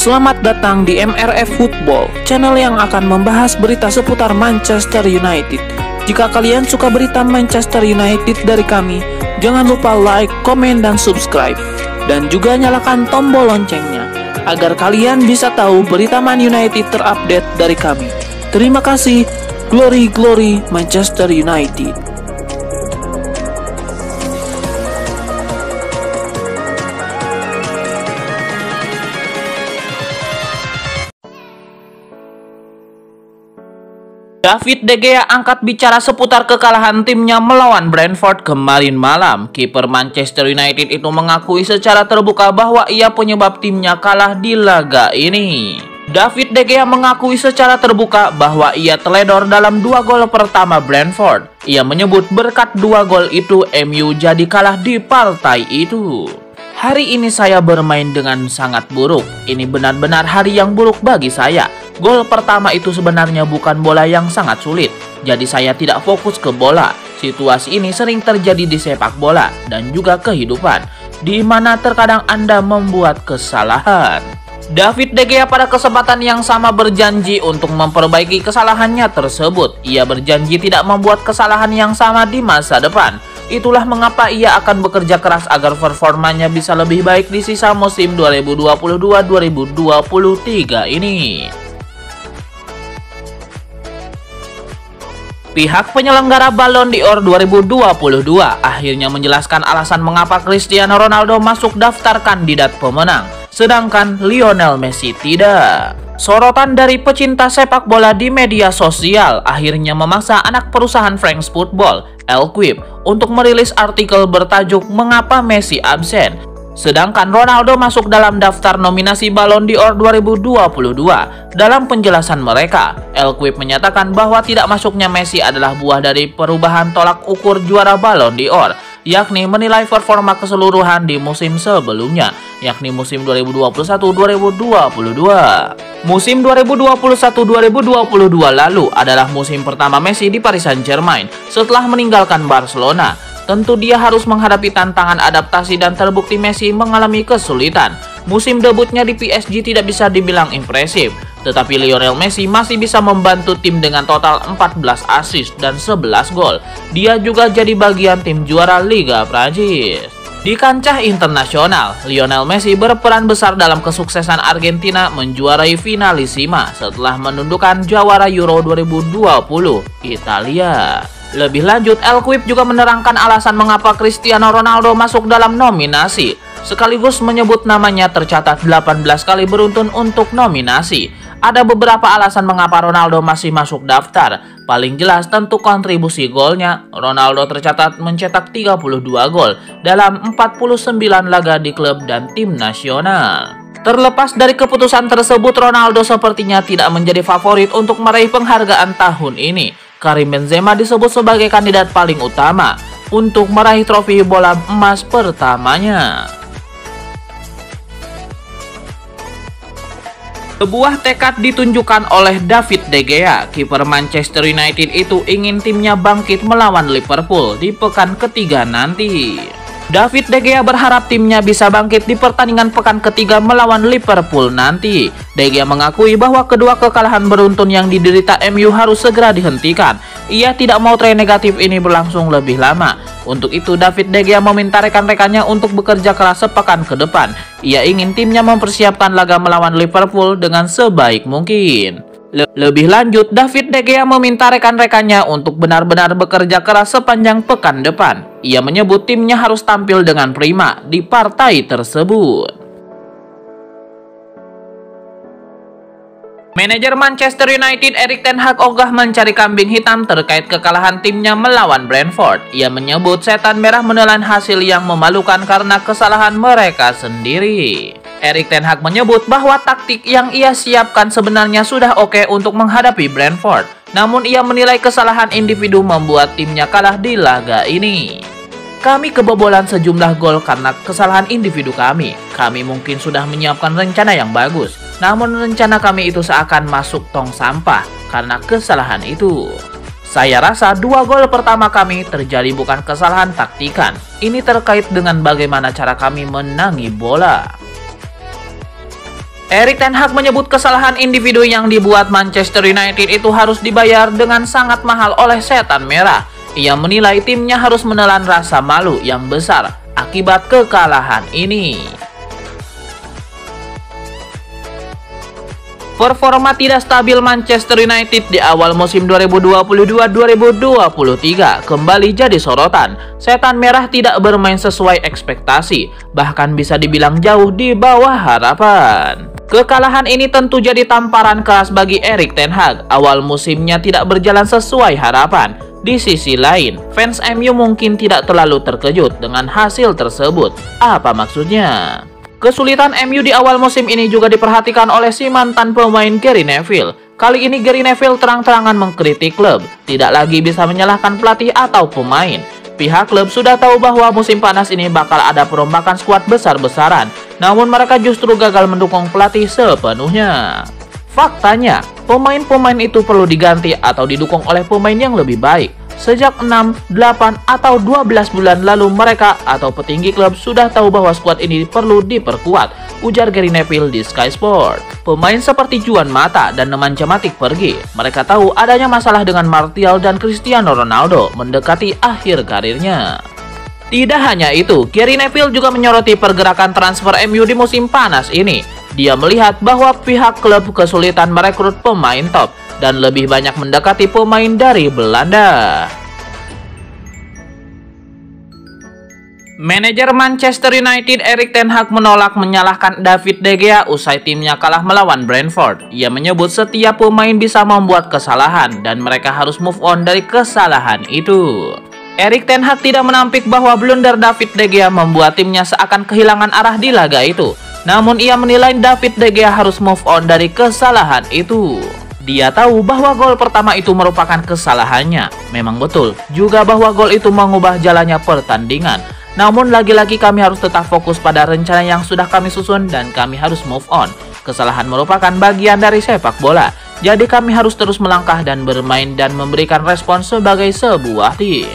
Selamat datang di MRF Football, channel yang akan membahas berita seputar Manchester United. Jika kalian suka berita Manchester United dari kami, jangan lupa like, komen, dan subscribe. Dan juga nyalakan tombol loncengnya, agar kalian bisa tahu berita Man United terupdate dari kami. Terima kasih, Glory Glory Manchester United. David De Gea angkat bicara seputar kekalahan timnya melawan Brentford kemarin malam. Kiper Manchester United itu mengakui secara terbuka bahwa ia penyebab timnya kalah di laga ini. David De Gea mengakui secara terbuka bahwa ia teledor dalam 2 gol pertama Brentford. Ia menyebut berkat 2 gol itu MU jadi kalah di partai itu. Hari ini saya bermain dengan sangat buruk. Ini benar-benar hari yang buruk bagi saya. Gol pertama itu sebenarnya bukan bola yang sangat sulit, jadi saya tidak fokus ke bola. Situasi ini sering terjadi di sepak bola dan juga kehidupan, di mana terkadang Anda membuat kesalahan. David De Gea pada kesempatan yang sama berjanji untuk memperbaiki kesalahannya tersebut. Ia berjanji tidak membuat kesalahan yang sama di masa depan. Itulah mengapa ia akan bekerja keras agar performanya bisa lebih baik di sisa musim 2022-2023 ini. Pihak penyelenggara Ballon d'Or 2022 akhirnya menjelaskan alasan mengapa Cristiano Ronaldo masuk daftar kandidat pemenang, sedangkan Lionel Messi tidak. Sorotan dari pecinta sepak bola di media sosial akhirnya memaksa anak perusahaan France Football, L'Equipe, untuk merilis artikel bertajuk "Mengapa Messi Absen?" Sedangkan Ronaldo masuk dalam daftar nominasi Ballon d'Or 2022. Dalam penjelasan mereka, L'Equipe menyatakan bahwa tidak masuknya Messi adalah buah dari perubahan tolak ukur juara Ballon d'Or, yakni menilai performa keseluruhan di musim sebelumnya, yakni musim 2021-2022. Musim 2021-2022 lalu adalah musim pertama Messi di Paris Saint-Germain setelah meninggalkan Barcelona. Tentu dia harus menghadapi tantangan adaptasi dan terbukti Messi mengalami kesulitan. Musim debutnya di PSG tidak bisa dibilang impresif, tetapi Lionel Messi masih bisa membantu tim dengan total 14 assist dan 11 gol. Dia juga jadi bagian tim juara Liga Prancis. Di kancah internasional, Lionel Messi berperan besar dalam kesuksesan Argentina menjuarai Finalissima setelah menundukkan jawara Euro 2020, Italia. Lebih lanjut, L'Equipe juga menerangkan alasan mengapa Cristiano Ronaldo masuk dalam nominasi, sekaligus menyebut namanya tercatat 18 kali beruntun untuk nominasi. Ada beberapa alasan mengapa Ronaldo masih masuk daftar. Paling jelas tentu kontribusi golnya. Ronaldo tercatat mencetak 32 gol dalam 49 laga di klub dan tim nasional. Terlepas dari keputusan tersebut, Ronaldo sepertinya tidak menjadi favorit untuk meraih penghargaan tahun ini. Karim Benzema disebut sebagai kandidat paling utama untuk meraih trofi bola emas pertamanya. Sebuah tekad ditunjukkan oleh David De Gea. Kiper Manchester United itu ingin timnya bangkit melawan Liverpool di pekan ketiga nanti. David De Gea berharap timnya bisa bangkit di pertandingan pekan ketiga melawan Liverpool nanti. De Gea mengakui bahwa kedua kekalahan beruntun yang diderita MU harus segera dihentikan. Ia tidak mau tren negatif ini berlangsung lebih lama. Untuk itu, David De Gea meminta rekan-rekannya untuk bekerja keras sepekan ke depan. Ia ingin timnya mempersiapkan laga melawan Liverpool dengan sebaik mungkin. Lebih lanjut, David De Gea meminta rekan-rekannya untuk benar-benar bekerja keras sepanjang pekan depan. Ia menyebut timnya harus tampil dengan prima di partai tersebut. Manajer Manchester United Erik ten Hag ogah mencari kambing hitam terkait kekalahan timnya melawan Brentford. Ia menyebut setan merah menelan hasil yang memalukan karena kesalahan mereka sendiri. Erik ten Hag menyebut bahwa taktik yang ia siapkan sebenarnya sudah oke untuk menghadapi Brentford. Namun ia menilai kesalahan individu membuat timnya kalah di laga ini. Kami kebobolan sejumlah gol karena kesalahan individu kami. Kami mungkin sudah menyiapkan rencana yang bagus, namun rencana kami itu seakan masuk tong sampah karena kesalahan itu. Saya rasa 2 gol pertama kami terjadi bukan kesalahan taktikan. Ini terkait dengan bagaimana cara kami menangi bola. Erik ten Hag menyebut kesalahan individu yang dibuat Manchester United itu harus dibayar dengan sangat mahal oleh setan merah. Ia menilai timnya harus menelan rasa malu yang besar akibat kekalahan ini. Performa tidak stabil Manchester United di awal musim 2022-2023 kembali jadi sorotan. Setan merah tidak bermain sesuai ekspektasi, bahkan bisa dibilang jauh di bawah harapan. Kekalahan ini tentu jadi tamparan keras bagi Erik ten Hag. Awal musimnya tidak berjalan sesuai harapan. Di sisi lain, fans MU mungkin tidak terlalu terkejut dengan hasil tersebut. Apa maksudnya? Kesulitan MU di awal musim ini juga diperhatikan oleh si mantan pemain Gary Neville. Kali ini Gary Neville terang-terangan mengkritik klub, tidak lagi bisa menyalahkan pelatih atau pemain. Pihak klub sudah tahu bahwa musim panas ini bakal ada perombakan skuad besar-besaran, namun mereka justru gagal mendukung pelatih sepenuhnya. Faktanya, pemain-pemain itu perlu diganti atau didukung oleh pemain yang lebih baik. Sejak 6, 8, atau 12 bulan lalu mereka atau petinggi klub sudah tahu bahwa skuad ini perlu diperkuat, ujar Gary Neville di Sky Sport. Pemain seperti Juan Mata dan Nemanja Matic pergi. Mereka tahu adanya masalah dengan Martial dan Cristiano Ronaldo mendekati akhir karirnya. Tidak hanya itu, Gary Neville juga menyoroti pergerakan transfer MU di musim panas ini. Dia melihat bahwa pihak klub kesulitan merekrut pemain top dan lebih banyak mendekati pemain dari Belanda. Manajer Manchester United Erik ten Hag menolak menyalahkan David De Gea usai timnya kalah melawan Brentford. Ia menyebut setiap pemain bisa membuat kesalahan dan mereka harus move on dari kesalahan itu. Erik ten Hag tidak menampik bahwa blunder David De Gea membuat timnya seakan kehilangan arah di laga itu. Namun ia menilai David De Gea harus move on dari kesalahan itu. Dia tahu bahwa gol pertama itu merupakan kesalahannya. Memang betul juga bahwa gol itu mengubah jalannya pertandingan. Namun lagi-lagi kami harus tetap fokus pada rencana yang sudah kami susun dan kami harus move on. Kesalahan merupakan bagian dari sepak bola. Jadi kami harus terus melangkah dan bermain dan memberikan respons sebagai sebuah tim.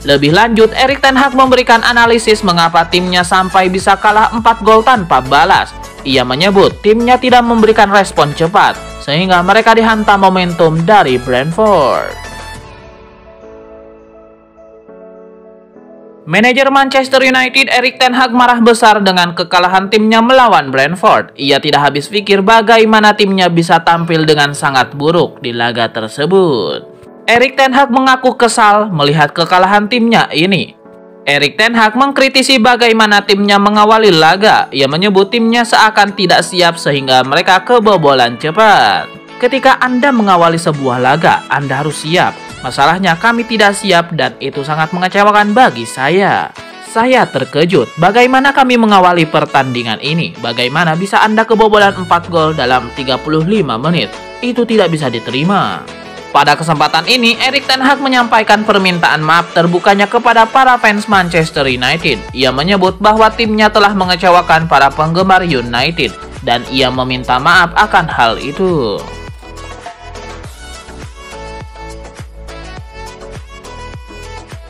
Lebih lanjut, Erik ten Hag memberikan analisis mengapa timnya sampai bisa kalah 4 gol tanpa balas. Ia menyebut timnya tidak memberikan respon cepat, sehingga mereka dihantam momentum dari Brentford. Manajer Manchester United Erik ten Hag marah besar dengan kekalahan timnya melawan Brentford. Ia tidak habis pikir bagaimana timnya bisa tampil dengan sangat buruk di laga tersebut. Erik ten Hag mengaku kesal melihat kekalahan timnya ini. Erik ten Hag mengkritisi bagaimana timnya mengawali laga. Ia menyebut timnya seakan tidak siap sehingga mereka kebobolan cepat. Ketika Anda mengawali sebuah laga, Anda harus siap. Masalahnya kami tidak siap dan itu sangat mengecewakan bagi saya. Saya terkejut bagaimana kami mengawali pertandingan ini. Bagaimana bisa Anda kebobolan 4 gol dalam 35 menit? Itu tidak bisa diterima. Pada kesempatan ini, Erik ten Hag menyampaikan permintaan maaf terbukanya kepada para fans Manchester United. Ia menyebut bahwa timnya telah mengecewakan para penggemar United dan ia meminta maaf akan hal itu.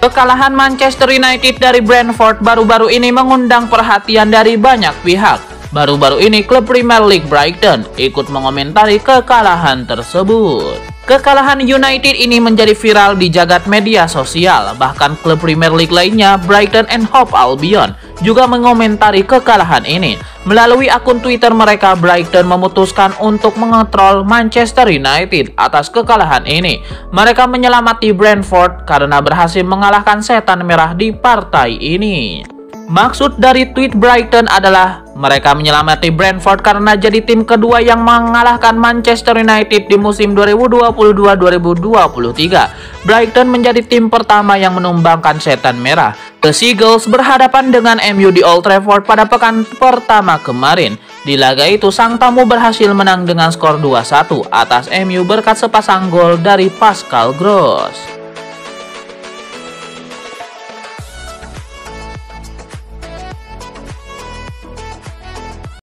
Kekalahan Manchester United dari Brentford baru-baru ini mengundang perhatian dari banyak pihak. Baru-baru ini klub Premier League Brighton ikut mengomentari kekalahan tersebut. Kekalahan United ini menjadi viral di jagat media sosial. Bahkan klub Premier League lainnya, Brighton and Hove Albion, juga mengomentari kekalahan ini. Melalui akun Twitter mereka, Brighton memutuskan untuk mengontrol Manchester United atas kekalahan ini. Mereka menyelamati Brentford karena berhasil mengalahkan setan merah di partai ini. Maksud dari tweet Brighton adalah mereka menyelamati Brentford karena jadi tim kedua yang mengalahkan Manchester United di musim 2022-2023. Brighton menjadi tim pertama yang menumbangkan setan merah. The Seagulls berhadapan dengan MU di Old Trafford pada pekan pertama kemarin. Di laga itu, sang tamu berhasil menang dengan skor 2-1 atas MU berkat sepasang gol dari Pascal Gross.